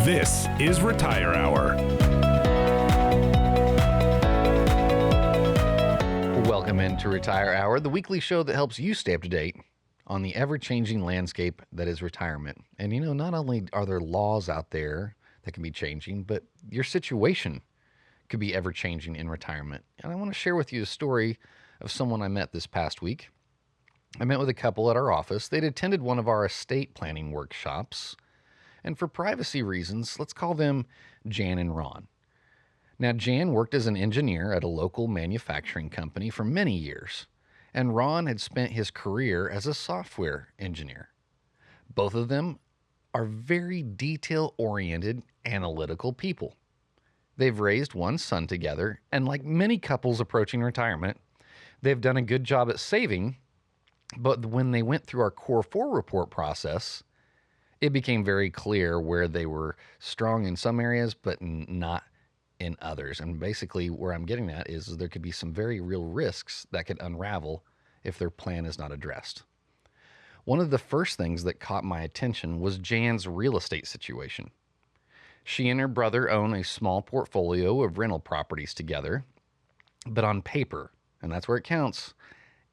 This is Retire Hour. Welcome into Retire Hour, the weekly show that helps you stay up to date on the ever-changing landscape that is retirement. And you know, not only are there laws out there that can be changing, but your situation could be ever-changing in retirement. And I want to share with you a story of someone I met this past week. I met with a couple at our office. They'd attended one of our estate planning workshops. And for privacy reasons, let's call them Jan and Ron. Now, Jan worked as an engineer at a local manufacturing company for many years, and Ron had spent his career as a software engineer. Both of them are very detail-oriented, analytical people. They've raised one son together, and like many couples approaching retirement, they've done a good job at saving, but when they went through our Core 4 report process, it became very clear where they were strong in some areas, but not in others. And basically where I'm getting at is there could be some very real risks that could unravel if their plan is not addressed. One of the first things that caught my attention was Jan's real estate situation. She and her brother own a small portfolio of rental properties together, but on paper, and that's where it counts,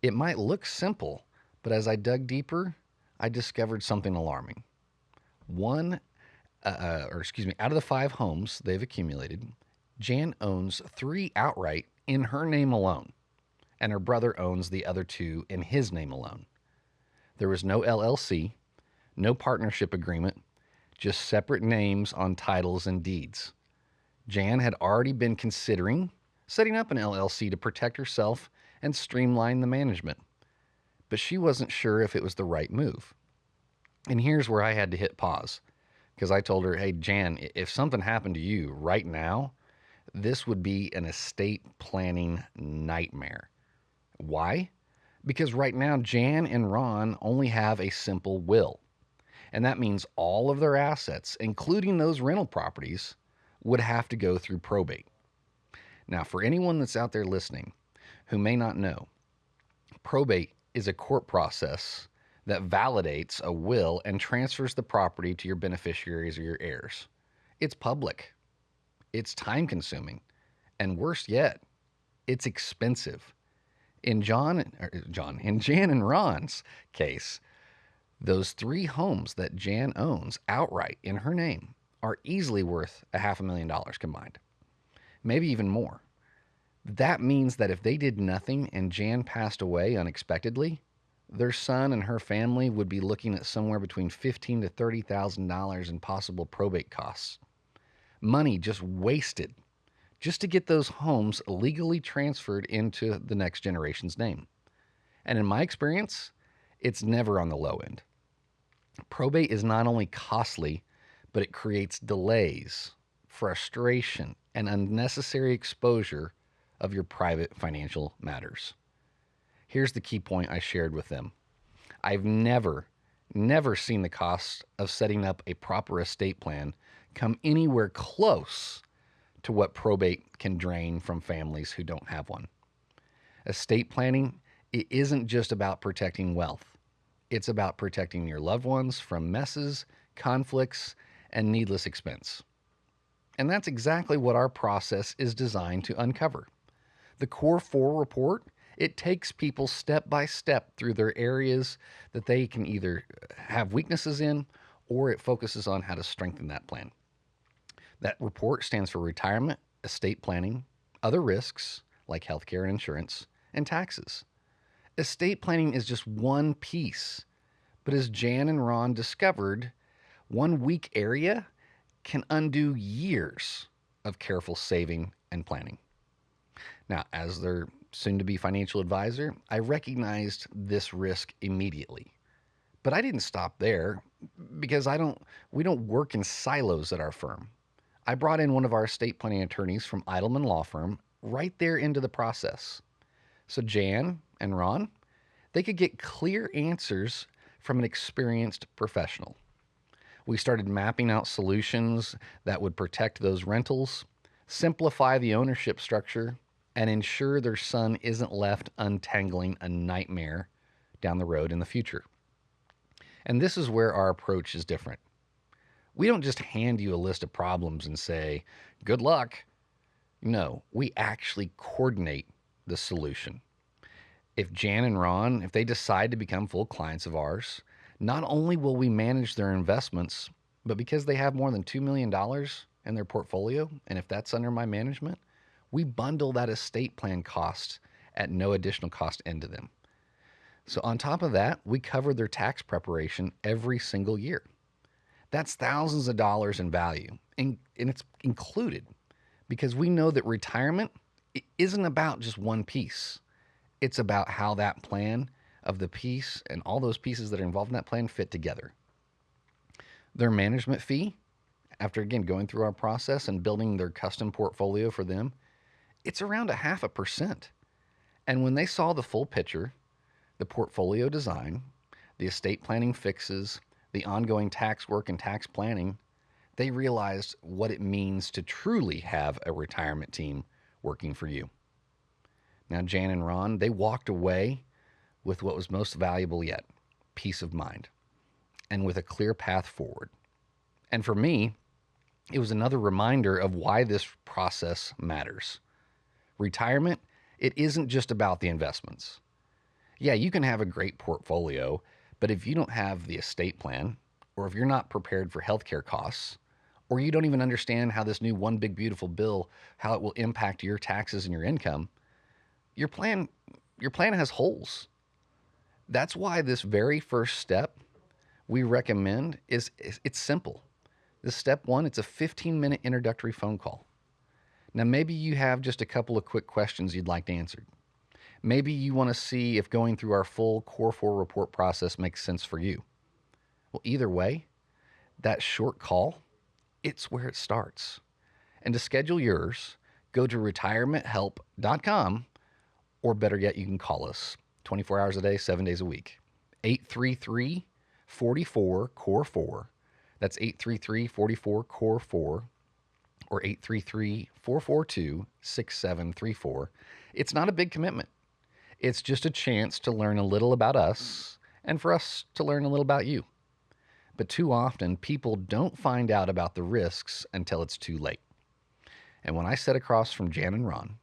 it might look simple, but as I dug deeper, I discovered something alarming. Out of the 5 homes they've accumulated, Jan owns 3 outright in her name alone, and her brother owns the other 2 in his name alone. There was no LLC, no partnership agreement, just separate names on titles and deeds. Jan had already been considering setting up an LLC to protect herself and streamline the management, but she wasn't sure if it was the right move. And here's where I had to hit pause, because I told her, hey, Jan, if something happened to you right now, this would be an estate planning nightmare. Why? Because right now, Jan and Ron only have a simple will. And that means all of their assets, including those rental properties, would have to go through probate. Now, for anyone that's out there listening who may not know, probate is a court process that validates a will and transfers the property to your beneficiaries or your heirs. It's public. It's time-consuming. And worse yet, it's expensive. In Jan and Ron's case, those 3 homes that Jan owns outright in her name are easily worth $500,000 combined, maybe even more. That means that if they did nothing and Jan passed away unexpectedly, their son and her family would be looking at somewhere between $15,000 to $30,000 in possible probate costs. Money just wasted just to get those homes legally transferred into the next generation's name. And in my experience, it's never on the low end. Probate is not only costly, but it creates delays, frustration, and unnecessary exposure of your private financial matters. Here's the key point I shared with them. I've never seen the cost of setting up a proper estate plan come anywhere close to what probate can drain from families who don't have one. Estate planning, it isn't just about protecting wealth. It's about protecting your loved ones from messes, conflicts, and needless expense. And that's exactly what our process is designed to uncover. The Core 4 report, it takes people step by step through their areas that they can either have weaknesses in, or it focuses on how to strengthen that plan. That report stands for retirement, estate planning, other risks like healthcare and insurance, and taxes. Estate planning is just one piece, but as Jan and Ron discovered, one weak area can undo years of careful saving and planning. Now, as their soon-to-be financial advisor, I recognized this risk immediately. But I didn't stop there because we don't work in silos at our firm. I brought in one of our estate planning attorneys from Eidelman Law Firm right there into the process. So Jan and Ron, they could get clear answers from an experienced professional. We started mapping out solutions that would protect those rentals, simplify the ownership structure, and ensure their son isn't left untangling a nightmare down the road in the future. And this is where our approach is different. We don't just hand you a list of problems and say, good luck. No, we actually coordinate the solution. If Jan and Ron, if they decide to become full clients of ours, not only will we manage their investments, but because they have more than $2 million in their portfolio, and if that's under my management, we bundle that estate plan cost at no additional cost into them. So on top of that, we cover their tax preparation every single year. That's thousands of dollars in value, and it's included because we know that retirement isn't about just one piece. It's about how that plan of the piece and all those pieces that are involved in that plan fit together. Their management fee, after again going through our process and building their custom portfolio for them, it's around 0.5%. And when they saw the full picture, the portfolio design, the estate planning fixes, the ongoing tax work and tax planning, they realized what it means to truly have a retirement team working for you. Now, Jan and Ron, they walked away with what was most valuable yet, peace of mind, and with a clear path forward. And for me, it was another reminder of why this process matters. Retirement, it isn't just about the investments. Yeah, you can have a great portfolio, but if you don't have the estate plan, or if you're not prepared for healthcare costs, or you don't even understand how this new one big beautiful bill, how it will impact your taxes and your income, your plan has holes. That's why this very first step we recommend is it's simple. This step one, it's a 15-minute introductory phone call. Now, maybe you have just a couple of quick questions you'd like answered. Maybe you want to see if going through our full Core 4 report process makes sense for you. Well, either way, that short call, it's where it starts. And to schedule yours, go to retirementhelp.com, or better yet, you can call us 24 hours a day, 7 days a week. 833-44-CORE4. That's 833-44-CORE4 or 833-442-6734. It's not a big commitment. It's just a chance to learn a little about us and for us to learn a little about you. But too often, people don't find out about the risks until it's too late. And when I sat across from Jan and Ron,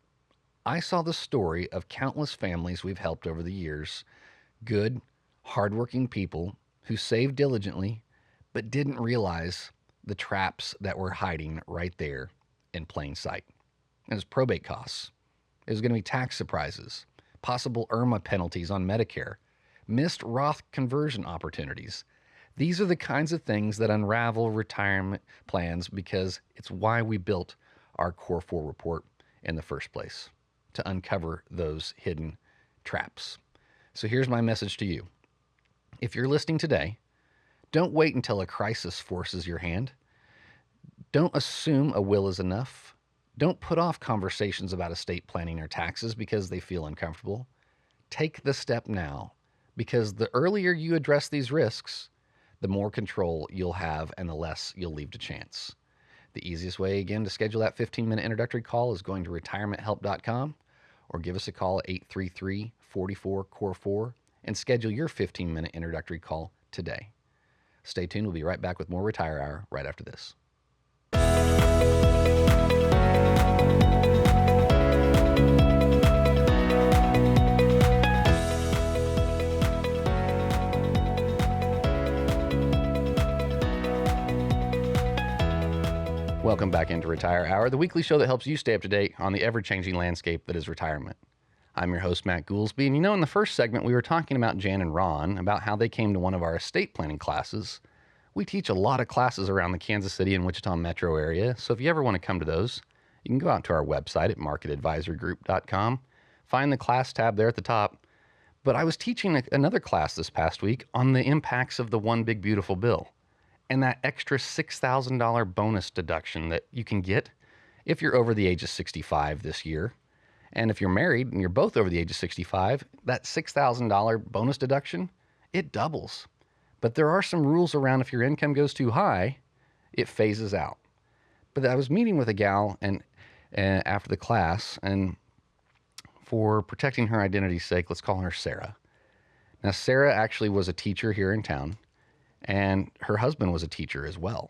I saw the story of countless families we've helped over the years, good, hardworking people who saved diligently but didn't realize the traps that were hiding right there in plain sight. It was probate costs. It was going to be tax surprises, possible IRMA penalties on Medicare, missed Roth conversion opportunities. These are the kinds of things that unravel retirement plans because it's why we built our Core 4 report in the first place, to uncover those hidden traps. So here's my message to you. If you're listening today, don't wait until a crisis forces your hand. Don't assume a will is enough. Don't put off conversations about estate planning or taxes because they feel uncomfortable. Take the step now, because the earlier you address these risks, the more control you'll have and the less you'll leave to chance. The easiest way, again, to schedule that 15-minute introductory call is going to retirementhelp.com or give us a call at 833-44-CORE4 and schedule your 15-minute introductory call today. Stay tuned. We'll be right back with more Retire Hour right after this. Welcome back into Retire Hour, the weekly show that helps you stay up to date on the ever-changing landscape that is retirement. I'm your host, Matt Goolsby, and in the first segment, we were talking about Jan and Ron, about how they came to one of our estate planning classes. We teach a lot of classes around the Kansas City and Wichita metro area, so if you ever want to come to those, you can go out to our website at marketadvisorgroup.com, find the class tab there at the top. But I was teaching another class this past week on the impacts of the One Big Beautiful Bill and that extra $6,000 bonus deduction that you can get if you're over the age of 65 this year. And if you're married and you're both over the age of 65, that $6,000 bonus deduction, it doubles. But there are some rules around if your income goes too high, it phases out. But I was meeting with a gal and after the class, and for protecting her identity's sake, let's call her Sarah. Now, Sarah actually was a teacher here in town, and her husband was a teacher as well.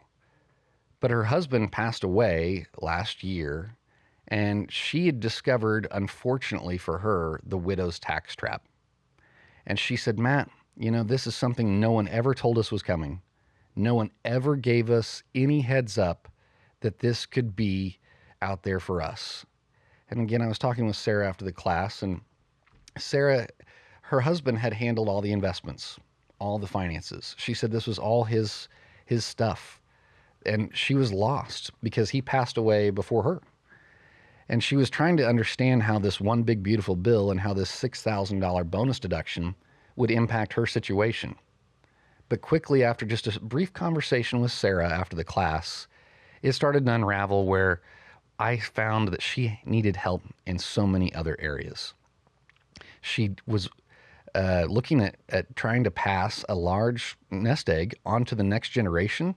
But her husband passed away last year, and she had discovered, unfortunately for her, the widow's tax trap. And she said, Matt, this is something no one ever told us was coming. No one ever gave us any heads up that this could be out there for us. And again, I was talking with Sarah after the class, and Sarah, her husband had handled all the investments, all the finances. She said this was all his stuff. And she was lost because he passed away before her. And she was trying to understand how this one big beautiful bill and how this $6,000 bonus deduction would impact her situation. But quickly, after just a brief conversation with Sarah after the class, it started to unravel where I found that she needed help in so many other areas. She was looking at trying to pass a large nest egg onto the next generation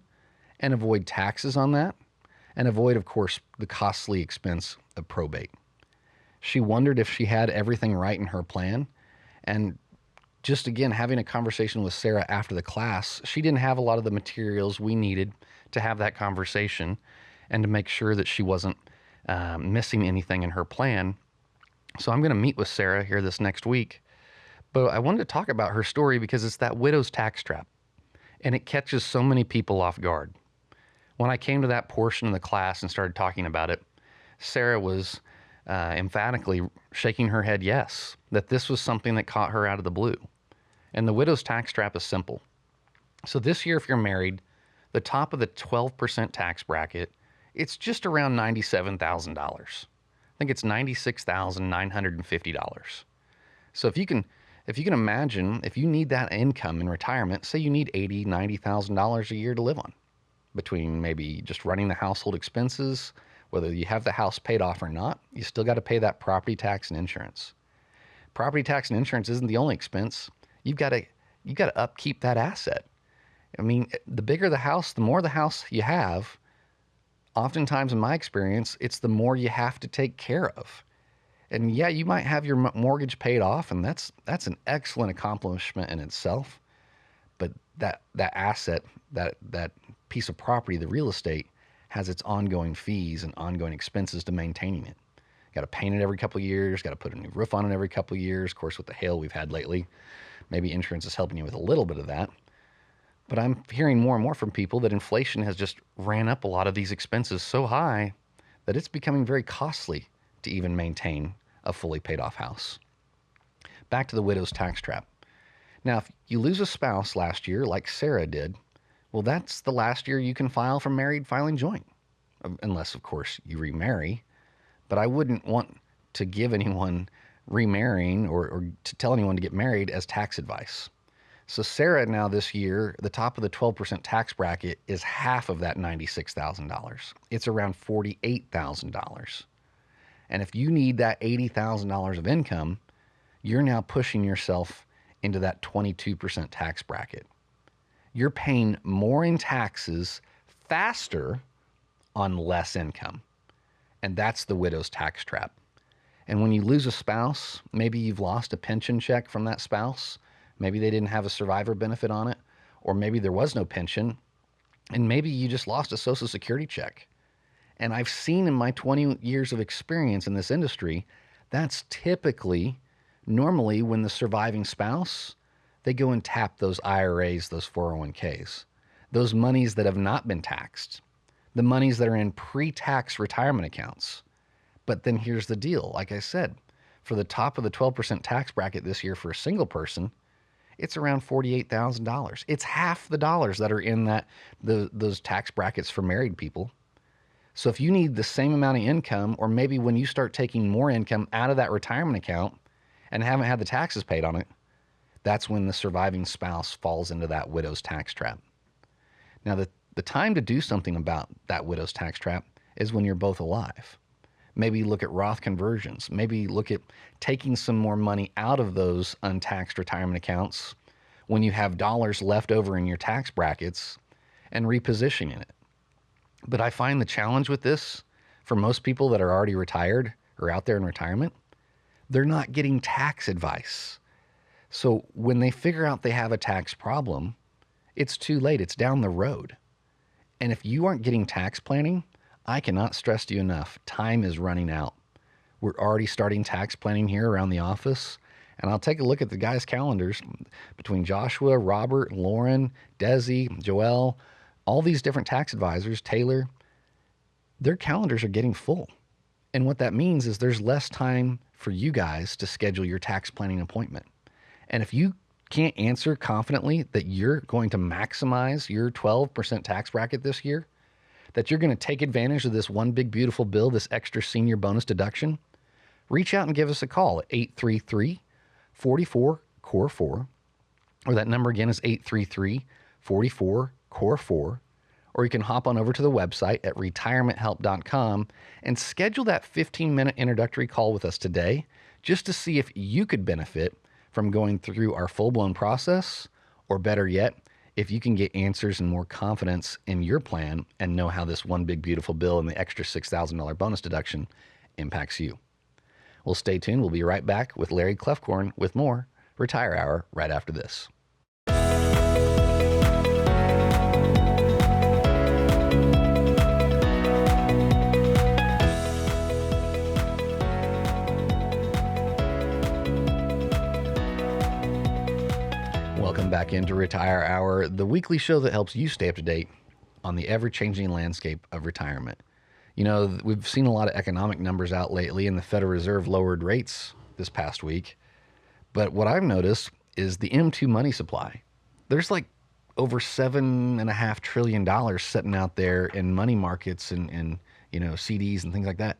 and avoid taxes on that, and avoid, of course, the costly expense of probate. She wondered if she had everything right in her plan, and just again, having a conversation with Sarah after the class, she didn't have a lot of the materials we needed to have that conversation and to make sure that she wasn't missing anything in her plan. So I'm going to meet with Sarah here this next week, but I wanted to talk about her story because it's that widow's tax trap, and it catches so many people off guard. When I came to that portion of the class and started talking about it, Sarah was emphatically shaking her head yes, that this was something that caught her out of the blue. And the widow's tax trap is simple. So this year, if you're married, the top of the 12% tax bracket, it's just around $97,000. I think it's $96,950. So if you can imagine, if you need that income in retirement, say you need $80,000, $90,000 a year to live on, between maybe just running the household expenses, whether you have the house paid off or not, you still got to pay that property tax and insurance. Property tax and insurance isn't the only expense. You've got to upkeep that asset. I mean, the bigger the house, the more the house you have. Oftentimes, in my experience, it's the more you have to take care of. And yeah, you might have your mortgage paid off, and that's an excellent accomplishment in itself. But that asset, that piece of property, the real estate, has its ongoing fees and ongoing expenses to maintaining it. Got to paint it every couple of years, got to put a new roof on it every couple of years. Of course, with the hail we've had lately, maybe insurance is helping you with a little bit of that. But I'm hearing more and more from people that inflation has just ran up a lot of these expenses so high that it's becoming very costly to even maintain a fully paid off house. Back to the widow's tax trap. Now, if you lose a spouse last year, like Sarah did, well, that's the last year you can file for married filing joint, unless, of course, you remarry. But I wouldn't want to give anyone remarrying or to tell anyone to get married as tax advice. So Sarah now this year, the top of the 12% tax bracket is half of that $96,000. It's around $48,000. And if you need that $80,000 of income, you're now pushing yourself into that 22% tax bracket. You're paying more in taxes faster on less income. And that's the widow's tax trap. And when you lose a spouse, maybe you've lost a pension check from that spouse. Maybe they didn't have a survivor benefit on it, or maybe there was no pension, and maybe you just lost a Social Security check. And I've seen in my 20 years of experience in this industry, that's typically, normally when the surviving spouse, they go and tap those IRAs, those 401ks, those monies that have not been taxed, the monies that are in pre-tax retirement accounts. But then here's the deal. Like I said, for the top of the 12% tax bracket this year for a single person, it's around $48,000. It's half the dollars that are in those tax brackets for married people. So if you need the same amount of income, or maybe when you start taking more income out of that retirement account and haven't had the taxes paid on it, that's when the surviving spouse falls into that widow's tax trap. Now, the time to do something about that widow's tax trap is when you're both alive. Maybe look at Roth conversions. Maybe look at taking some more money out of those untaxed retirement accounts when you have dollars left over in your tax brackets and repositioning it. But I find the challenge with this, for most people that are already retired or out there in retirement, they're not getting tax advice. So when they figure out they have a tax problem, it's too late. It's down the road. And if you aren't getting tax planning, I cannot stress to you enough, time is running out. We're already starting tax planning here around the office. And I'll take a look at the guys' calendars between Joshua, Robert, Lauren, Desi, Joelle, all these different tax advisors, Taylor, their calendars are getting full. And what that means is there's less time for you guys to schedule your tax planning appointment. And if you can't answer confidently that you're going to maximize your 12% tax bracket this year, that you're going to take advantage of this one big beautiful bill, this extra senior bonus deduction, reach out and give us a call at 833-44-CORE4, or that number again is 833-44-CORE4, or you can hop on over to the website at retirementhelp.com and schedule that 15-minute introductory call with us today just to see if you could benefit from going through our full-blown process, or better yet, if you can get answers and more confidence in your plan and know how this one big beautiful bill and the extra $6,000 bonus deduction impacts you. Well, stay tuned. We'll be right back with Larry Clefcorn with more Retire Hour right after this. Welcome back into Retire Hour, the weekly show that helps you stay up to date on the ever-changing landscape of retirement. You know, we've seen a lot of economic numbers out lately, and the Federal Reserve lowered rates this past week. But what I've noticed is the M2 money supply. There's like over $7.5 trillion sitting out there in money markets and CDs and things like that.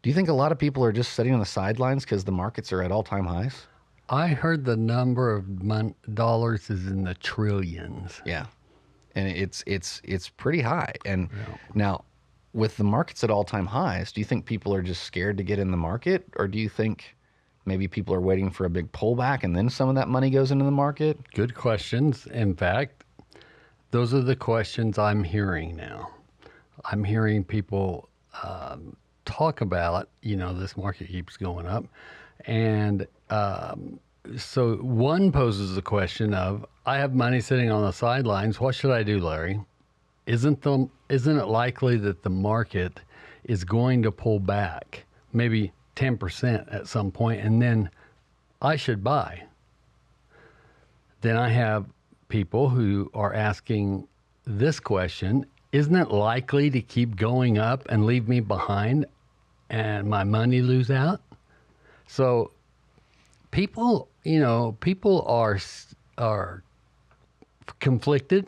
Do you think a lot of people are just sitting on the sidelines because the markets are at all-time highs? I heard the number of dollars is in the trillions. Yeah, and it's pretty high. And now, with the markets at all-time highs, do you think people are just scared to get in the market, or do you think maybe people are waiting for a big pullback and then some of that money goes into the market? Good questions. In fact, those are the questions I'm hearing now. I'm hearing people talk about, this market keeps going up. And so one poses the question of, I have money sitting on the sidelines. What should I do, Larry? Isn't it likely that the market is going to pull back maybe 10% at some point, and then I should buy? Then I have people who are asking this question, isn't it likely to keep going up and leave me behind and my money lose out? So people are conflicted.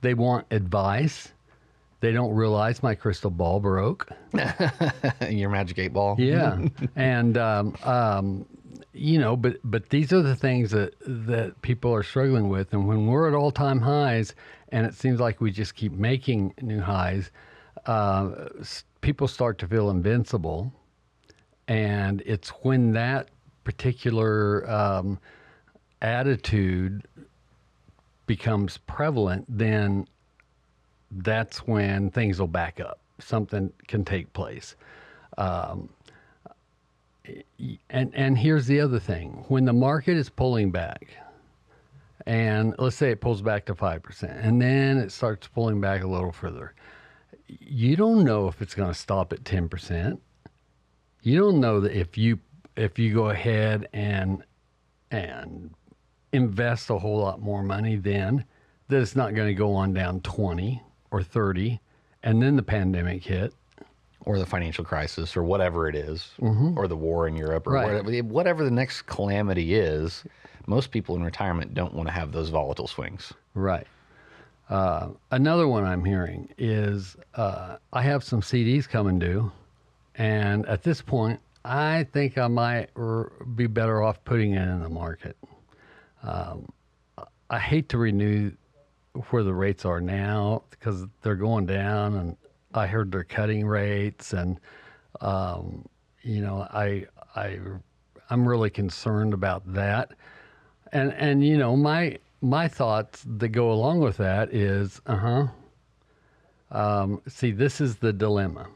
They want advice. They don't realize my crystal ball broke. Your magic 8 ball. Yeah. And, but these are the things that people are struggling with. And when we're at all-time highs and it seems like we just keep making new highs, people start to feel invincible. And it's when that particular attitude becomes prevalent, then that's when things will back up. Something can take place. And here's the other thing. When the market is pulling back, and let's say it pulls back to 5%, and then it starts pulling back a little further, you don't know if it's going to stop at 10%. You don't know that if you go ahead and invest a whole lot more money, then that it's not going to go on down 20 or 30, and then the pandemic hit, or the financial crisis, or whatever it is, Mm-hmm. or the war in Europe, or Right. whatever the next calamity is. Most people in retirement don't want to have those volatile swings. Right. Another one I'm hearing is I have some CDs coming due, and at this point, I think I might be better off putting it in the market. I hate to renew where the rates are now because they're going down, and I heard they're cutting rates, and I'm really concerned about that. And my thoughts that go along with that is, see, this is the dilemma.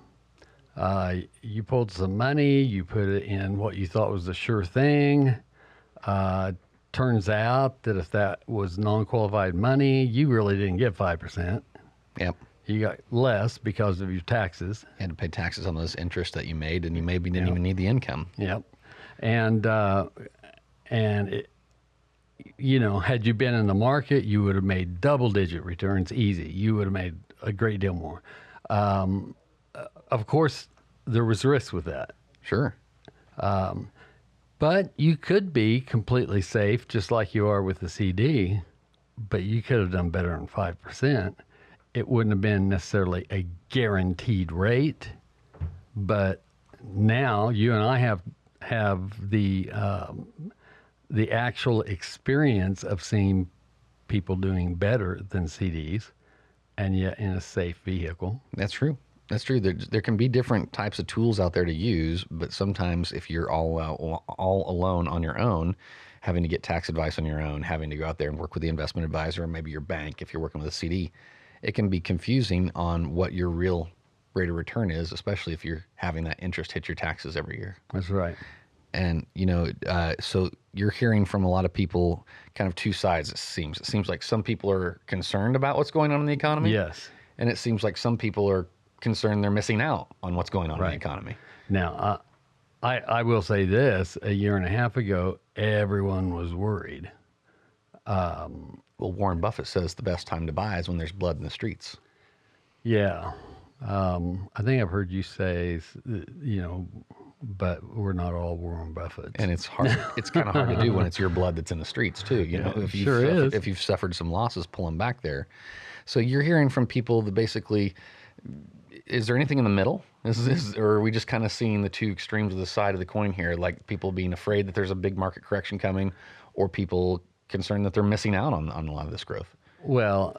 You pulled some money, you put it in what you thought was a sure thing. Turns out that if that was non-qualified money, you really didn't get 5%. Yep. You got less because of your taxes. You had to pay taxes on those interests that you made, and you maybe didn't even need the income. Yep. And it, had you been in the market, you would have made double-digit returns easy. You would have made a great deal more. Of course, there was risk with that. Sure. But you could be completely safe, just like you are with the CD, but you could have done better than 5%. It wouldn't have been necessarily a guaranteed rate, but now you and I have the actual experience of seeing people doing better than CDs, and yet in a safe vehicle. That's true. That's true. There can be different types of tools out there to use, but sometimes if you're all alone on your own, having to get tax advice on your own, having to go out there and work with the investment advisor or maybe your bank if you're working with a CD, it can be confusing on what your real rate of return is, especially if you're having that interest hit your taxes every year. That's right. And, so you're hearing from a lot of people kind of two sides, it seems. It seems like some people are concerned about what's going on in the economy. Yes. And it seems like some people are concerned they're missing out on what's going on in the economy. Now, I will say this, a year and a half ago, everyone was worried. Well, Warren Buffett says the best time to buy is when there's blood in the streets. Yeah. I think I've heard you say, but we're not all Warren Buffett. And it's hard. It's kind of hard to do when it's your blood that's in the streets too. If you've suffered some losses, pull them back there. So you're hearing from people that basically, is there anything in the middle? Or are we just kind of seeing the two extremes of the side of the coin here? Like people being afraid that there's a big market correction coming, or people concerned that they're missing out on a lot of this growth? Well,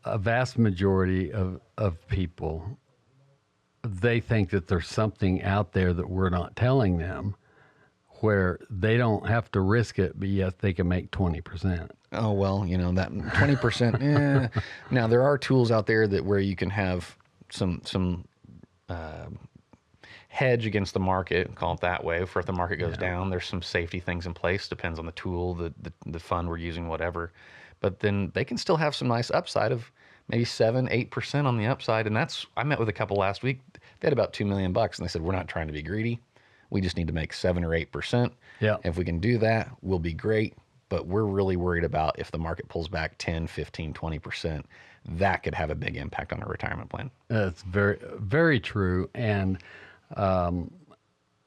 a vast majority of people, they think that there's something out there that we're not telling them where they don't have to risk it, but yet they can make 20%. Oh, well, that 20%. Now, there are tools out there where you can have some hedge against the market, call it that way, for if the market goes down. There's some safety things in place, depends on the tool, the fund we're using, whatever. But then they can still have some nice upside of maybe 7-8% on the upside. And I met with a couple last week. They had about $2 million, and they said, we're not trying to be greedy. We just need to make 7 or 8%. Yeah. If we can do that, we'll be great. But we're really worried about if the market pulls back 10, 15, 20%, that could have a big impact on our retirement plan. That's very, very true. And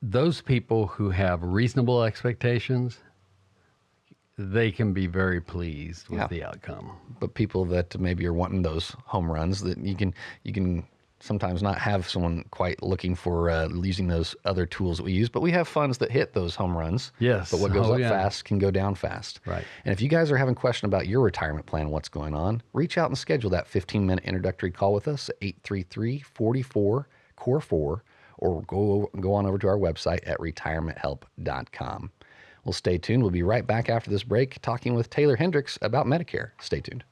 those people who have reasonable expectations, they can be very pleased with the outcome. But people that maybe are wanting those home runs, that you can sometimes not have someone quite looking for using those other tools that we use, but we have funds that hit those home runs. Yes. But what goes up fast can go down fast. Right. And if you guys are having a question about your retirement plan, what's going on, reach out and schedule that 15-minute introductory call with us at 833-44-CORE4, or go on over to our website at retirementhelp.com. Well, stay tuned. We'll be right back after this break talking with Taylor Hendricks about Medicare. Stay tuned.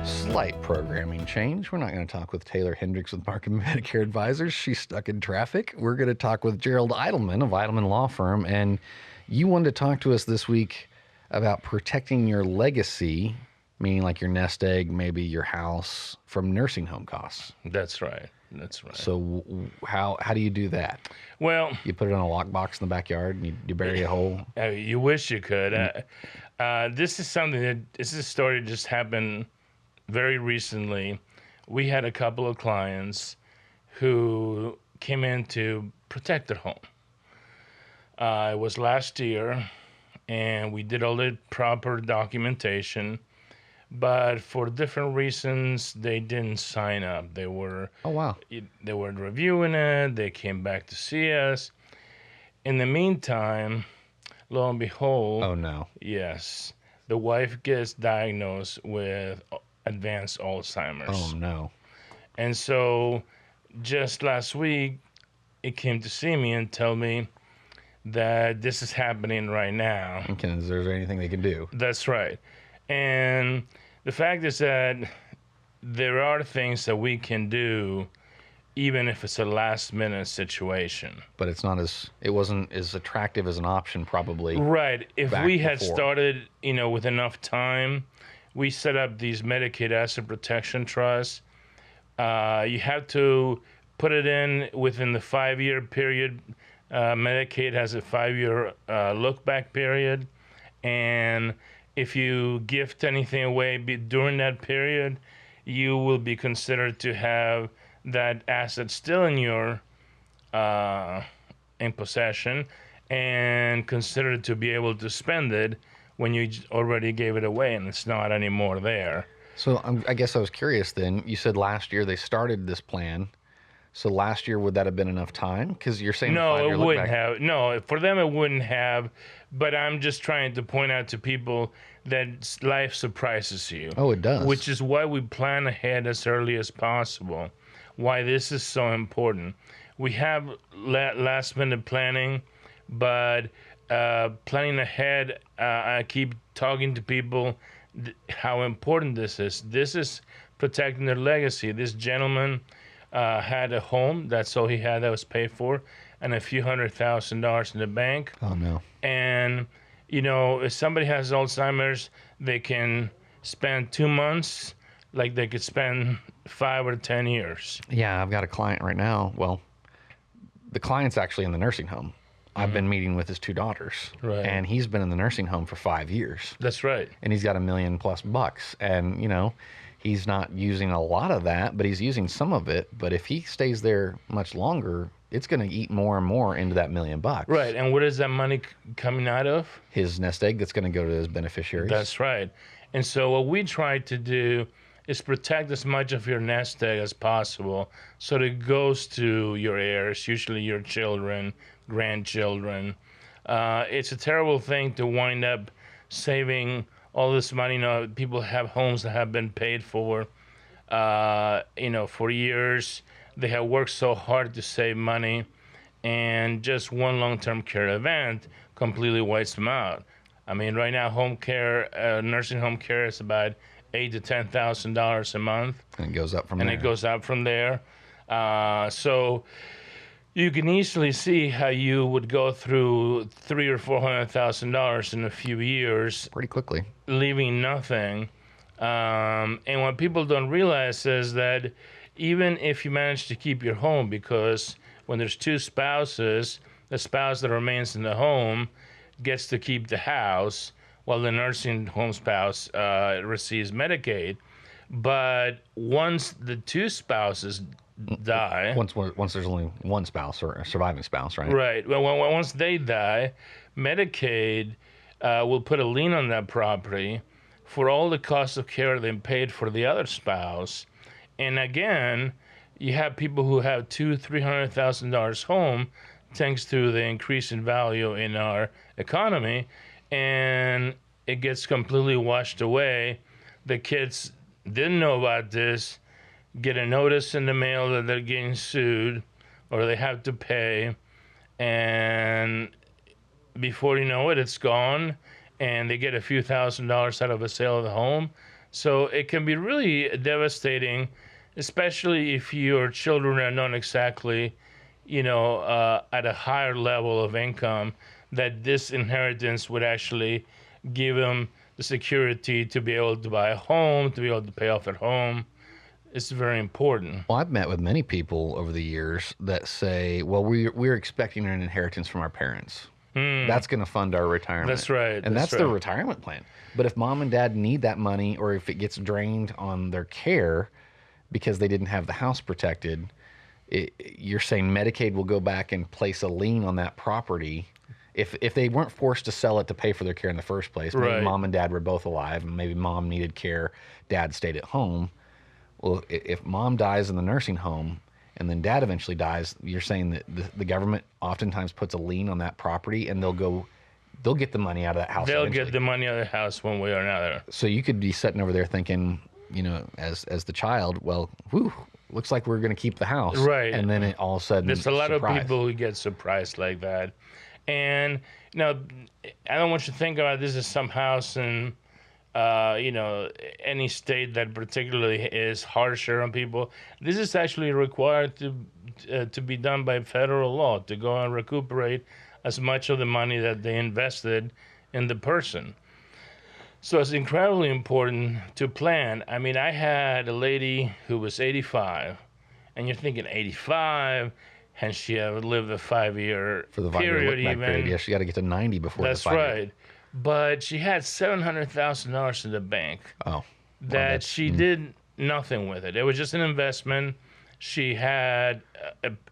Slight programming change. We're not going to talk with Taylor Hendricks with Market Medicare Advisors. She's stuck in traffic. We're going to talk with Gerald Eidelman of Eidelman Law Firm. And you wanted to talk to us this week about protecting your legacy, meaning like your nest egg, maybe your house, from nursing home costs. That's right. That's right. So how do you do that? Well, You put it on a lockbox in the backyard and you bury a hole? you wish you could. This is a story that just happened very recently. We had a couple of clients who came in to protect their home. It was last year, and we did all the proper documentation, but for different reasons, they didn't sign up. They were They were reviewing it. They came back to see us. In the meantime, lo and behold, Oh, no. yes, the wife gets diagnosed with advanced Alzheimer's. Oh, no. And so just last week, it came to see me and tell me that this is happening right now. Okay, is there anything they can do? That's right. And the fact is that there are things that we can do, even if it's a last minute situation. But it wasn't as attractive as an option probably. Right. If back we had before. started, with enough time, we set up these Medicaid asset protection trusts. You have to put it in within the 5-year period. Medicaid has a 5-year look back period. And if you gift anything away during that period, you will be considered to have that asset still in your in possession and considered to be able to spend it when you already gave it away and it's not anymore there. So I guess I was curious then. You said last year they started this plan. So last year, would that have been enough time? Because you're saying No, 5-year it look wouldn't back. have. No, for them it wouldn't have. But I'm just trying to point out to people that life surprises you. Oh, it does. Which is why we plan ahead as early as possible. Why this is so important. We have last minute planning, but planning ahead, I keep talking to people how important this is. This is protecting their legacy. This gentleman had a home. That's all he had that was paid for, and a few $100,000 in the bank. Oh, no. And, if somebody has Alzheimer's, they can spend 2 months like they could spend 5 or 10 years. Yeah, I've got a client right now. Well, the client's actually in the nursing home. I've been meeting with his 2 daughters. Right. And he's been in the nursing home for 5 years. That's right. And he's got $1 million+ bucks. And, he's not using a lot of that, but he's using some of it. But if he stays there much longer, it's going to eat more and more into that $1 million bucks. Right. And where is that money coming out of? His nest egg that's going to go to his beneficiaries. That's right. And so what we try to do is protect as much of your nest egg as possible so that it goes to your heirs, usually your children, grandchildren. It's a terrible thing to wind up saving all this money. People have homes that have been paid for, for years. They have worked so hard to save money, and just one long-term care event completely wipes them out. I mean, right now, home care, nursing home care is about $8,000 to $10,000 a month. And it goes up from and there. it goes up from there. So you can easily see how you would go through $300,000 or $400,000 in a few years, pretty quickly. leaving nothing. And what people don't realize is that even if you manage to keep your home, because when there's 2 spouses, the spouse that remains in the home gets to keep the house while the nursing home spouse receives Medicaid. But once the 2 spouses die, Once there's only one spouse or a surviving spouse, right? right? Well, once they die, Medicaid will put a lien on that property for all the costs of care they paid for the other spouse. And again, you have people who have $200,000-$300,000 home, thanks to the increase in value in our economy, and it gets completely washed away. The kids didn't know about this, get a notice in the mail that they're getting sued or they have to pay, and before you know it, it's gone, and they get a few $1,000s out of a sale of the home. So it can be really devastating, especially if your children are not exactly, at a higher level of income, that this inheritance would actually give them the security to be able to buy a home, to be able to pay off at home. It's very important. Well, I've met with many people over the years that say, well, we're expecting an inheritance from our parents. That's going to fund our retirement. That's right. And that's their retirement plan. But if mom and dad need that money, or if it gets drained on their care because they didn't have the house protected, you're saying Medicaid will go back and place a lien on that property. If they weren't forced to sell it to pay for their care in the first place, maybe Right. mom and dad were both alive, and maybe mom needed care, dad stayed at home. Well, if mom dies in the nursing home and then dad eventually dies, you're saying that the government oftentimes puts a lien on that property, and they'll get the money out of that house. They'll eventually. get the money out of the house one way or another. So you could be sitting over there thinking, as the child, well, looks like we're going to keep the house. Right. And then it all of a sudden, There's a lot surprise. of people who get surprised like that. And now, I don't want you to think about this as some house in any state that particularly is harsher on people. This is actually required to be done by federal law, to go and recuperate as much of the money that they invested in the person. So it's incredibly important to plan. I mean, I had a lady who was 85, and you're thinking 85, and she had lived a 5-year For the 5-year period look back even. period, yeah, she got to get to 90 before That's the 5 year. right. But she had $700,000 in the bank Oh, that she did nothing with it. It was just an investment. She had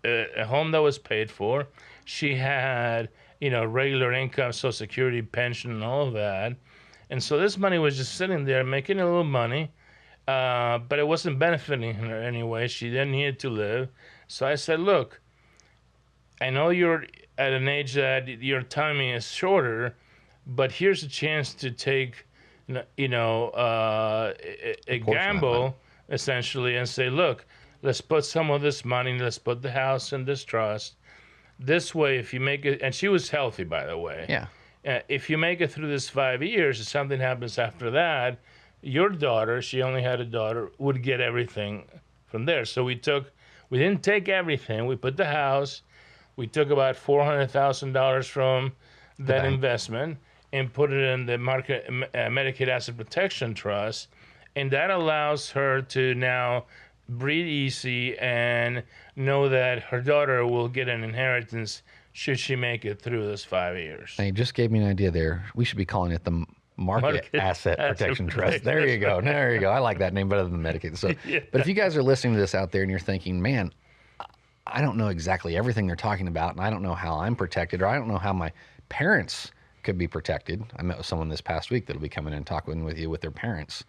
a home that was paid for. She had, regular income, Social Security, pension, and all of that. And so this money was just sitting there making a little money, but it wasn't benefiting her anyway. She then needed to live. So I said, look, I know you're at an age that your timing is shorter, but here's a chance to take, a gamble, essentially, and say, look, let's put some of this money, let's put the house in this trust. This way, if you make it, and she was healthy, by the way. Yeah. If you make it through this 5 years, if something happens after that, your daughter, she only had a daughter, would get everything from there. So we didn't take everything. We put the house, we took about $400,000 from that investment and put it in the Medicaid Asset Protection Trust. And that allows her to now breathe easy and know that her daughter will get an inheritance should she make it through those 5 years. Now, you just gave me an idea there. We should be calling it the Market Asset Protection Trust. There you go. There you go. I like that name better than Medicaid. So, But if you guys are listening to this out there and you're thinking, man, I don't know exactly everything they're talking about, and I don't know how I'm protected, or I don't know how my parents could be protected. I met with someone this past week that'll be coming in and talking with you with their parents.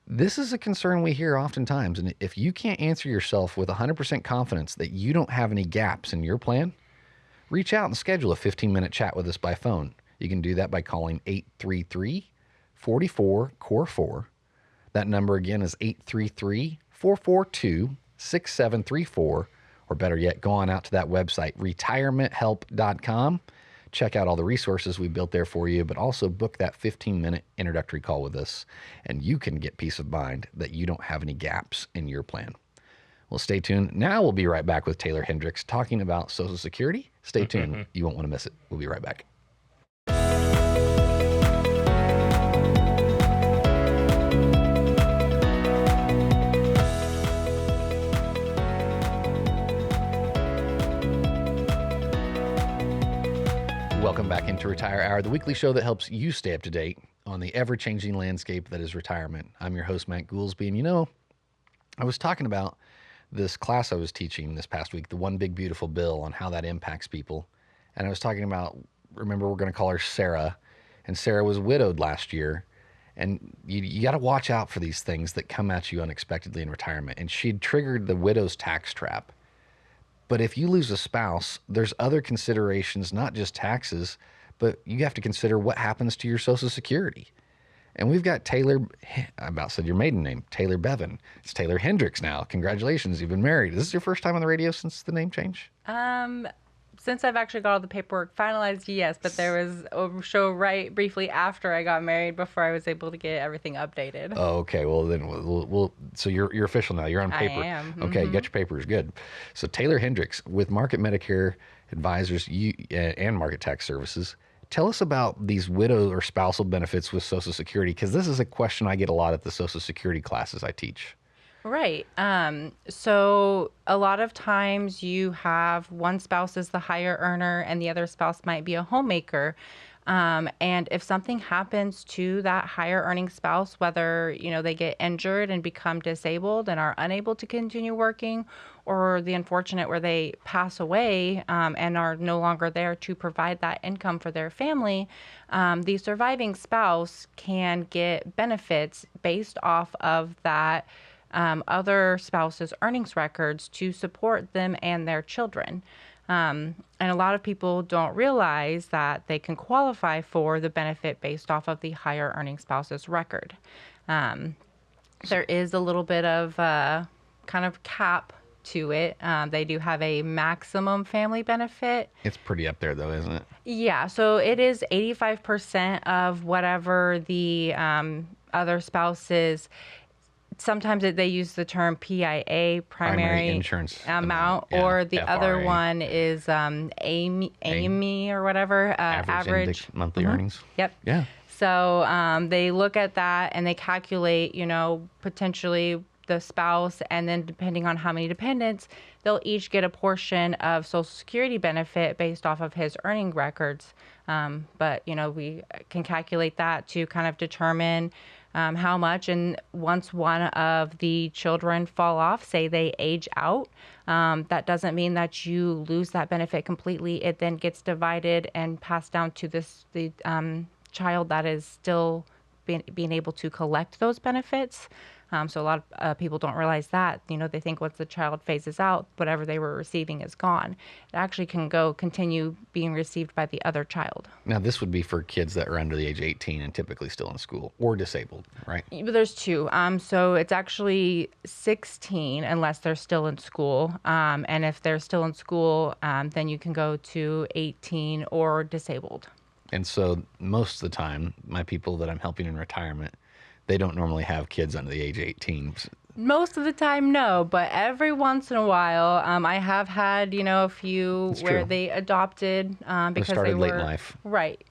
This is a concern we hear oftentimes. And if you can't answer yourself with 100% confidence that you don't have any gaps in your plan, reach out and schedule a 15-minute chat with us by phone. You can do that by calling 833-44-CORE4. That number again is 833-442-6734. Or better yet, go on out to that website, retirementhelp.com. Check out all the resources we built there for you, but also book that 15-minute introductory call with us, and you can get peace of mind that you don't have any gaps in your plan. Well, stay tuned. Now we'll be right back with Taylor Hendricks talking about Social Security. Stay tuned. You won't want to miss it. We'll be right back. Welcome back into Retire Hour, the weekly show that helps you stay up to date on the ever-changing landscape that is retirement. I'm your host, Matt Goolsby, and I was talking about this class I was teaching this past week, the One Big Beautiful Bill, on how that impacts people. And I was talking about, remember, we're going to call her Sarah, and Sarah was widowed last year. And you got to watch out for these things that come at you unexpectedly in retirement. And she'd triggered the widow's tax trap. But if you lose a spouse, there's other considerations, not just taxes, but you have to consider what happens to your Social Security. And we've got Taylor, I about said your maiden name, Taylor Bevan. It's Taylor Hendricks now. Congratulations, you've been married. Is this your first time on the radio since the name change? Since I've actually got all the paperwork finalized, yes, but there was a show right briefly after I got married before I was able to get everything updated. Oh, okay. Well, then we'll so you're official now. You're on paper. I am. Okay, you got your papers. Good. So Taylor Hendricks with Market Medicare Advisors and Market Tax Services. Tell us about these widow or spousal benefits with Social Security, because this is a question I get a lot at the Social Security classes I teach. Right. So a lot of times you have one spouse is the higher earner and the other spouse might be a homemaker. And if something happens to that higher earning spouse, whether, they get injured and become disabled and are unable to continue working, or the unfortunate where they pass away and are no longer there to provide that income for their family, the surviving spouse can get benefits based off of that other spouse's earnings records to support them and their children. And a lot of people don't realize that they can qualify for the benefit based off of the higher earning spouse's record. There is a little bit of kind of cap to it. They do have a maximum family benefit. It's pretty up there, though, isn't it? Yeah, so it is 85% of whatever the other spouses. Sometimes they use the term PIA, primary insurance amount, yeah, or the other FRA. one is AMI or whatever, average monthly earnings. Yep. Yeah. So they look at that and they calculate, potentially the spouse, and then depending on how many dependents, they'll each get a portion of Social Security benefit based off of his earning records. But we can calculate that to kind of determine how much. And once one of the children fall off, say they age out, that doesn't mean that you lose that benefit completely. It then gets divided and passed down to the child that is still being able to collect those benefits. So a lot of people don't realize that. They think once the child phases out, whatever they were receiving is gone. It actually can continue being received by the other child. Now, this would be for kids that are under the age of 18 and typically still in school or disabled, right? But there's two. So it's actually 16 unless they're still in school. And if they're still in school, then you can go to 18 or disabled. And so most of the time, my people that I'm helping in retirement, they don't normally have kids under the age of 18. Most of the time, no, but every once in a while, I have had, a few where they adopted because started they were late in life. Right.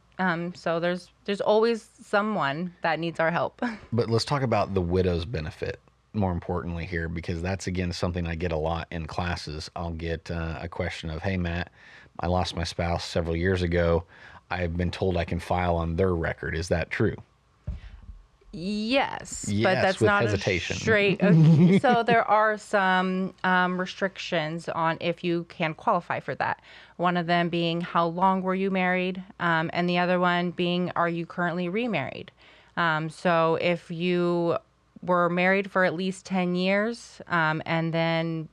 So there's always someone that needs our help. But let's talk about the widow's benefit more importantly here, because that's, again, something I get a lot in classes. I'll get a question of, hey, Matt, I lost my spouse several years ago. I've been told I can file on their record. Is that true? Yes, Yes, but that's with not hesitation. a straight. So there are some restrictions on if you can qualify for that. One of them being how long were you married, and the other one being are you currently remarried. So if you were married for at least 10 years and then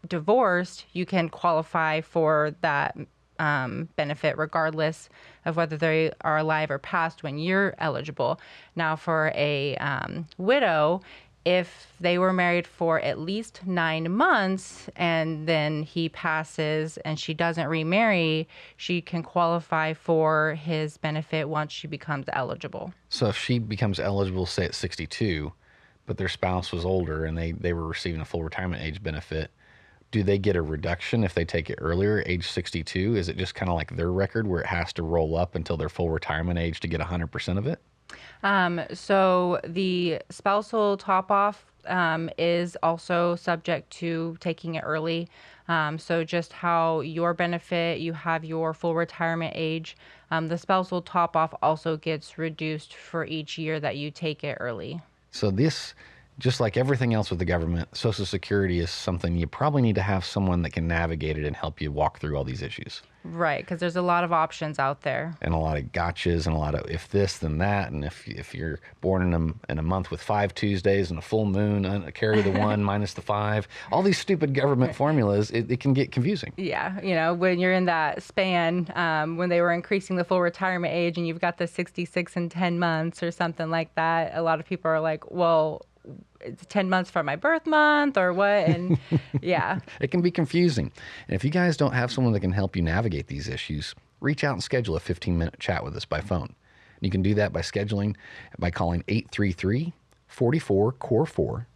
divorced, you can qualify for that benefit regardless of whether they are alive or passed when you're eligible. Now for a widow, if they were married for at least 9 months and then he passes and she doesn't remarry, she can qualify for his benefit once she becomes eligible. So if she becomes eligible, say at 62, but their spouse was older and they were receiving a full retirement age benefit, do they get a reduction if they take it earlier, age 62? Is it just kind of like their record where it has to roll up until their full retirement age to get 100% of it? So the spousal top-off is also subject to taking it early. So just how your benefit, you have your full retirement age, the spousal top-off also gets reduced for each year that you take it early. So this, just like everything else with the government, Social Security is something you probably need to have someone that can navigate it and help you walk through all these issues. Right, because there's a lot of options out there. And a lot of gotchas and a lot of if this, then that. And if you're born in a month with 5 Tuesdays and a full moon, carry the 1 minus the 5. All these stupid government formulas, it can get confusing. Yeah, when you're in that span, when they were increasing the full retirement age and you've got the 66 and 10 months or something like that, a lot of people are like, well, it's 10 months from my birth month or what? And yeah. It can be confusing. And if you guys don't have someone that can help you navigate these issues, reach out and schedule a 15-minute chat with us by phone. And you can do that by calling 833-44-CORE4, or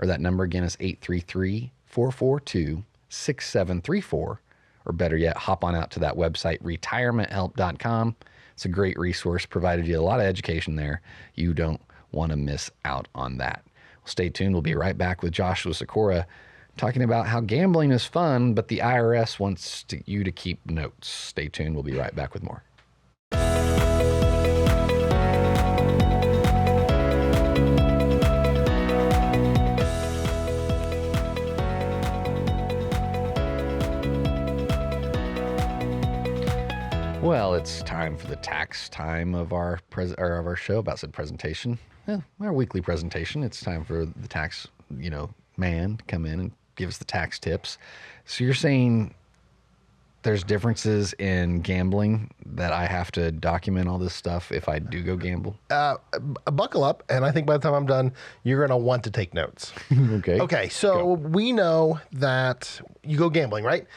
that number again is 833-442-6734, or better yet, hop on out to that website, retirementhelp.com. It's a great resource, provided you a lot of education there. You don't want to miss out on that. Stay tuned. We'll be right back with Joshua Sikora talking about how gambling is fun, but the IRS wants you to keep notes. Stay tuned. We'll be right back with more. Well, it's time for the tax time of our show. About said presentation, our weekly presentation. It's time for the tax, man to come in and give us the tax tips. So you're saying there's differences in gambling that I have to document all this stuff if I do go gamble? Buckle up, and I think by the time I'm done, you're going to want to take notes. Okay. Okay, so we know that you go gambling, right?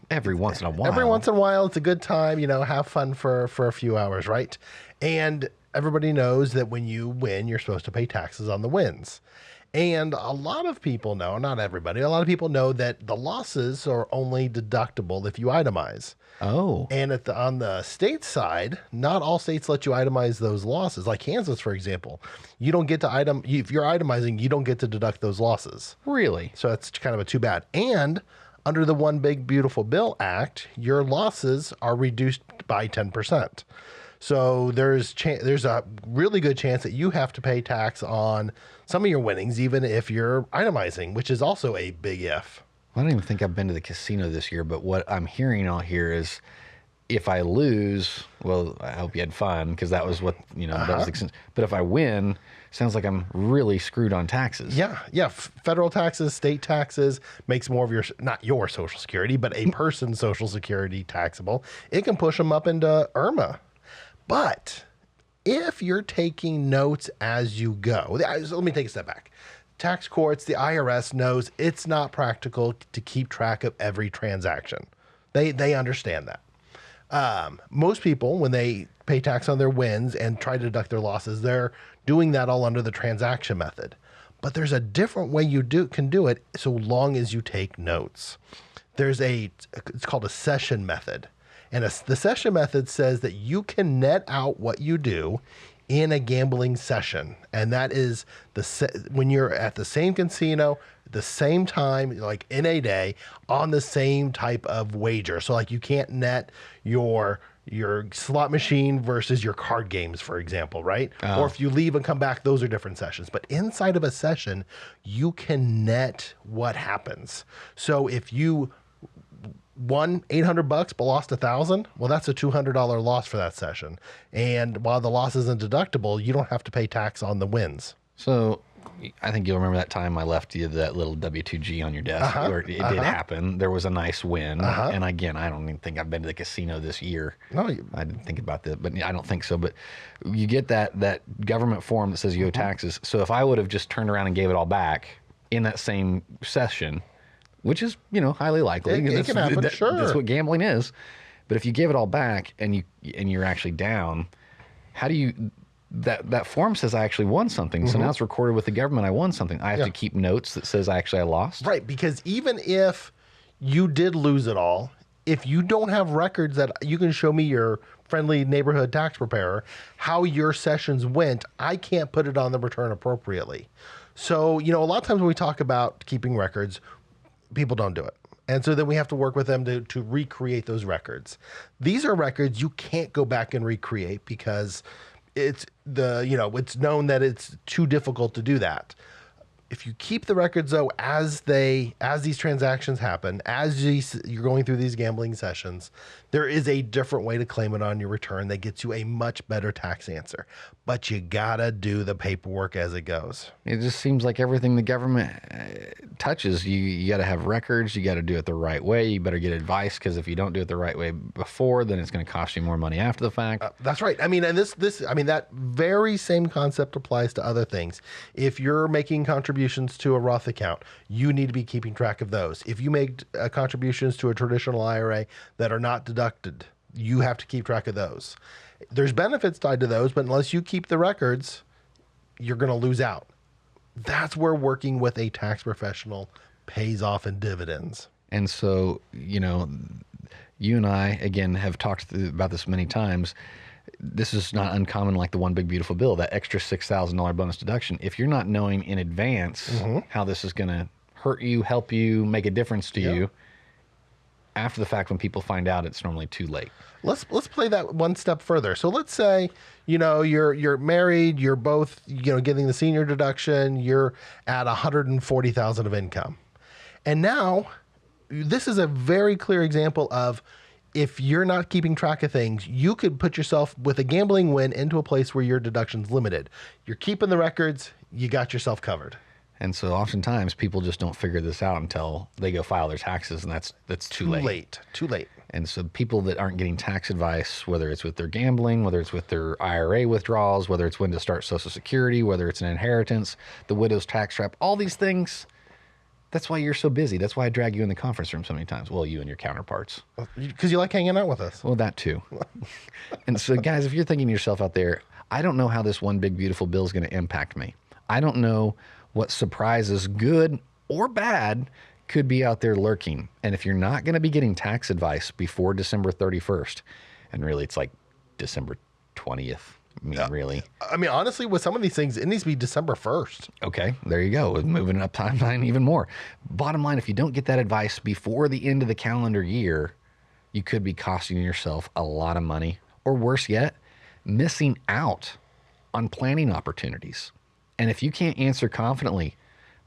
Every once in a while. Every once in a while, it's a good time, have fun for a few hours, right? And everybody knows that when you win, you're supposed to pay taxes on the wins. And a lot of people know, not everybody, a lot of people know that the losses are only deductible if you itemize. Oh. And on the state side, not all states let you itemize those losses. Like Kansas, for example, you don't get to if you're itemizing, you don't get to deduct those losses. Really? So that's kind of a too bad. And under the One Big Beautiful Bill Act, your losses are reduced by 10%. So there's a really good chance that you have to pay tax on some of your winnings, even if you're itemizing, which is also a big if. I don't even think I've been to the casino this year, but what I'm hearing out here is if I lose, well, I hope you had fun because that was what, that was the sense. But if I win, sounds like I'm really screwed on taxes. Yeah. Federal taxes, state taxes makes more of not your Social Security, but a person's Social Security taxable. It can push them up into IRMA. But if you're taking notes as you go, let me take a step back. Tax courts, the IRS knows it's not practical to keep track of every transaction. They understand that. Most people, when they pay tax on their wins and try to deduct their losses, they're doing that all under the transaction method. But there's a different way you can do it so long as you take notes. It's called a session method. And the session method says that you can net out what you do in a gambling session. And that is when you're at the same casino, the same time, like in a day, on the same type of wager. So like you can't net your slot machine versus your card games, for example, right? Oh. Or if you leave and come back, those are different sessions. But inside of a session, you can net what happens. So if you won $800 but lost $1,000, well, that's a $200 loss for that session. And while the loss isn't deductible, you don't have to pay tax on the wins. So I think you'll remember that time I left you that little W2G on your desk where it did happen. There was a nice win. And again, I don't even think I've been to the casino this year. No, I didn't think about that, but I don't think so. But you get that government form that says you owe taxes. So if I would have just turned around and gave it all back in that same session, which is, highly likely. It can happen, sure. That's what gambling is. But if you give it all back and you're actually down, how do you... That form says I actually won something. So now it's recorded with the government I won something. I have to keep notes that says I lost. Right, because even if you did lose it all, if you don't have records that you can show me your friendly neighborhood tax preparer, how your sessions went, I can't put it on the return appropriately. So, a lot of times when we talk about keeping records, people don't do it. And so then we have to work with them to recreate those records. These are records you can't go back and recreate because it's known that it's too difficult to do that. If you keep the records though, as these transactions happen, you're going through these gambling sessions, there is a different way to claim it on your return that gets you a much better tax answer. But you gotta do the paperwork as it goes. It just seems like everything the government touches, you got to have records. You got to do it the right way. You better get advice because if you don't do it the right way before, then it's going to cost you more money after the fact. That's right. I mean, and that very same concept applies to other things. If you're making contributions to a Roth account, you need to be keeping track of those. If you make contributions to a traditional IRA that are not deducted, you have to keep track of those. There's benefits tied to those, but unless you keep the records, you're going to lose out. That's where working with a tax professional pays off in dividends. And so, you and I, again, have talked about this many times. This is not uncommon like the One Big Beautiful Bill, that extra $6,000 bonus deduction. If you're not knowing in advance how this is going to hurt you, help you, make a difference to you, after the fact, when people find out, it's normally too late. Let's play that one step further. So let's say, you're married, you're both, getting the senior deduction, you're at $140,000 of income. And now this is a very clear example of if you're not keeping track of things, you could put yourself with a gambling win into a place where your deduction's limited. You're keeping the records, you got yourself covered. And so oftentimes people just don't figure this out until they go file their taxes, and that's too late. Too late. And so people that aren't getting tax advice, whether it's with their gambling, whether it's with their IRA withdrawals, whether it's when to start Social Security, whether it's an inheritance, the widow's tax trap, all these things, that's why you're so busy. That's why I drag you in the conference room so many times. Well, you and your counterparts. Because you like hanging out with us. Well, that too. And so, guys, if you're thinking to yourself out there, I don't know how this one big, beautiful bill is going to impact me. I don't know what surprises, good or bad, could be out there lurking. And if you're not going to be getting tax advice before December 31st, and really it's like December 20th, really. I mean, honestly, with some of these things, it needs to be December 1st. Okay, there you go. Moving up timeline even more. Bottom line, if you don't get that advice before the end of the calendar year, you could be costing yourself a lot of money, or worse yet, missing out on planning opportunities. And if you can't answer confidently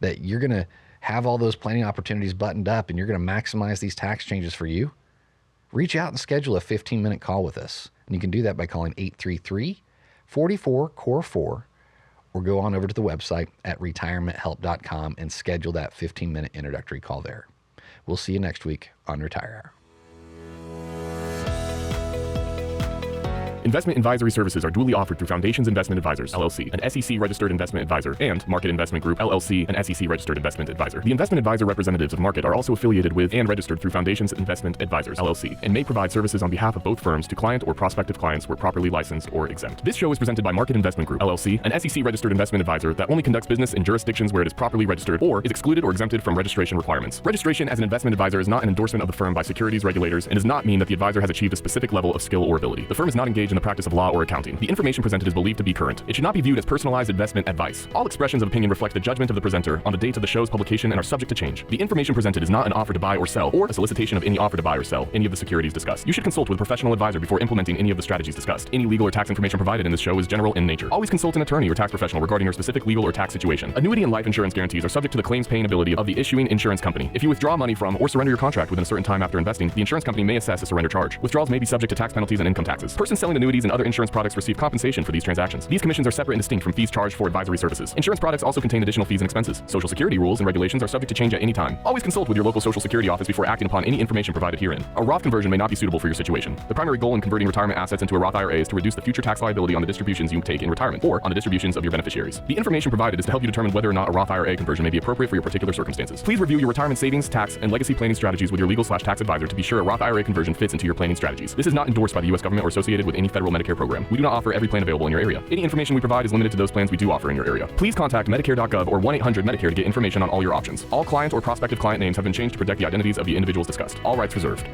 that you're going to have all those planning opportunities buttoned up and you're going to maximize these tax changes for you, reach out and schedule a 15-minute call with us. And you can do that by calling 833-44-CORE4 or go on over to the website at retirementhelp.com and schedule that 15-minute introductory call there. We'll see you next week on Retire Hour. Investment advisory services are duly offered through Foundations Investment Advisors LLC, an SEC-registered investment advisor, and Market Investment Group LLC, an SEC-registered investment advisor. The investment advisor representatives of Market are also affiliated with and registered through Foundations Investment Advisors LLC, and may provide services on behalf of both firms to client or prospective clients where properly licensed or exempt. This show is presented by Market Investment Group LLC, an SEC-registered investment advisor that only conducts business in jurisdictions where it is properly registered or is excluded or exempted from registration requirements. Registration as an investment advisor is not an endorsement of the firm by securities regulators and does not mean that the advisor has achieved a specific level of skill or ability. The firm is not engaged in the practice of law or accounting. The information presented is believed to be current. It should not be viewed as personalized investment advice. All expressions of opinion reflect the judgment of the presenter on the date of the show's publication and are subject to change. The information presented is not an offer to buy or sell or a solicitation of any offer to buy or sell any of the securities discussed. You should consult with a professional advisor before implementing any of the strategies discussed. Any legal or tax information provided in this show is general in nature. Always consult an attorney or tax professional regarding your specific legal or tax situation. Annuity and life insurance guarantees are subject to the claims paying ability of the issuing insurance company. If you withdraw money from or surrender your contract within a certain time after investing, the insurance company may assess a surrender charge. Withdrawals may be subject to tax penalties and income taxes. Persons selling annuities and other insurance products receive compensation for these transactions. These commissions are separate and distinct from fees charged for advisory services. Insurance products also contain additional fees and expenses. Social Security rules and regulations are subject to change at any time. Always consult with your local Social Security office before acting upon any information provided herein. A Roth conversion may not be suitable for your situation. The primary goal in converting retirement assets into a Roth IRA is to reduce the future tax liability on the distributions you take in retirement or on the distributions of your beneficiaries. The information provided is to help you determine whether or not a Roth IRA conversion may be appropriate for your particular circumstances. Please review your retirement savings, tax, and legacy planning strategies with your legal/tax advisor to be sure a Roth IRA conversion fits into your planning strategies. This is not endorsed by the U.S. government or associated with any federal Medicare program. We do not offer every plan available in your area. Any information we provide is limited to those plans we do offer in your area. Please contact Medicare.gov or 1-800-MEDICARE to get information on all your options. All client or prospective client names have been changed to protect the identities of the individuals discussed. All rights reserved.